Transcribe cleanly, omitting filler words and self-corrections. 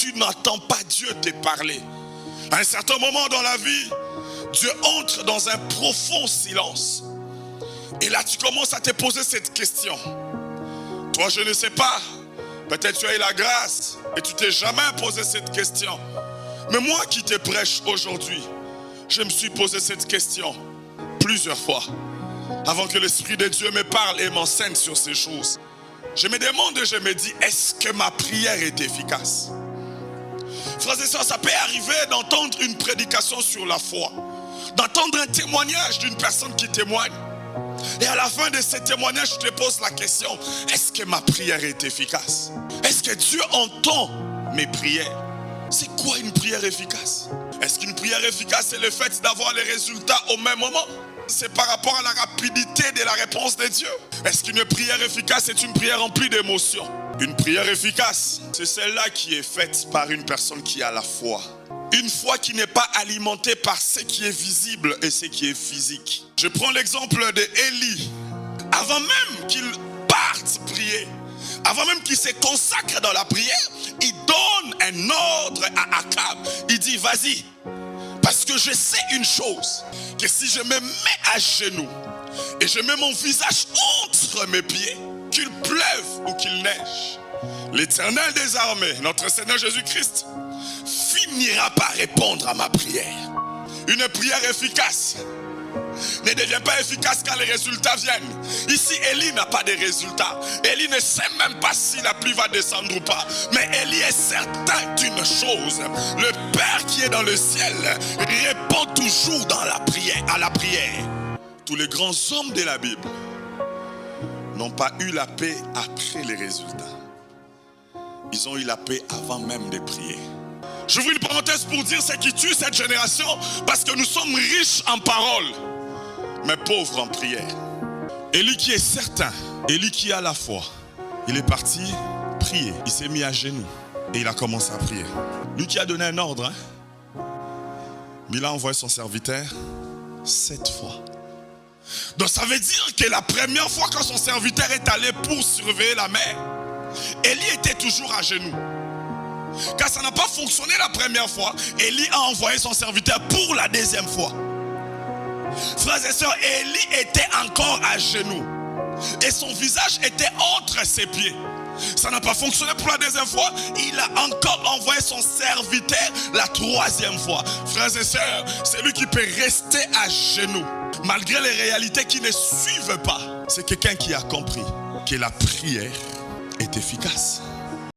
tu n'entends pas Dieu te parler. À un certain moment dans la vie, Dieu entre dans un profond silence. Et là, tu commences à te poser cette question. Toi, je ne sais pas. Peut-être tu as eu la grâce et tu t'es jamais posé cette question. Mais moi qui te prêche aujourd'hui, je me suis posé cette question plusieurs fois. Avant que l'Esprit de Dieu me parle et m'enseigne sur ces choses. Je me demande et je me dis, est-ce que ma prière est efficace? Frères et sœurs, ça peut arriver d'entendre une prédication sur la foi. D'entendre un témoignage d'une personne qui témoigne. Et à la fin de ce témoignage, je te pose la question, est-ce que ma prière est efficace? Est-ce que Dieu entend mes prières? C'est quoi une prière efficace? Est-ce qu'une prière efficace est le fait d'avoir les résultats au même moment? C'est par rapport à la rapidité de la réponse de Dieu. Est-ce qu'une prière efficace est une prière remplie d'émotions? Une prière efficace, c'est celle-là qui est faite par une personne qui a la foi. Une foi qui n'est pas alimentée par ce qui est visible et ce qui est physique. Je prends l'exemple d'Élie. Avant même qu'il parte prier, avant même qu'il se consacre dans la prière, il donne un ordre à Akab. Il dit, vas-y, parce que je sais une chose, que si je me mets à genoux et je mets mon visage entre mes pieds, qu'il pleuve ou qu'il neige, l'Éternel des armées, notre Seigneur Jésus-Christ, finira par répondre à ma prière. Une prière efficace ne devient pas efficace quand les résultats viennent. Ici, Élie n'a pas de résultats. Élie ne sait même pas si la pluie va descendre ou pas. Mais Élie est certain d'une chose. Le Père qui est dans le ciel répond toujours dans la prière, à la prière. Tous les grands hommes de la Bible n'ont pas eu la paix après les résultats. Ils ont eu la paix avant même de prier. J'ouvre une parenthèse pour dire ce qui tue cette génération, parce que nous sommes riches en paroles, mais pauvres en prière. Élie qui est certain, Élie qui a la foi, il est parti prier. Il s'est mis à genoux et il a commencé à prier. Lui qui a donné un ordre, mais il a envoyé son serviteur 7 fois. Donc ça veut dire que la première fois quand son serviteur est allé pour surveiller la mer, Élie était toujours à genoux. Quand ça n'a pas fonctionné la première fois, Élie a envoyé son serviteur pour la deuxième fois. Frères et sœurs, Élie était encore à genoux. Et son visage était entre ses pieds. Ça n'a pas fonctionné pour la deuxième fois. Il a encore envoyé son serviteur la troisième fois. Frères et sœurs, c'est lui qui peut rester à genoux. Malgré les réalités qui ne suivent pas. C'est quelqu'un qui a compris que la prière est efficace.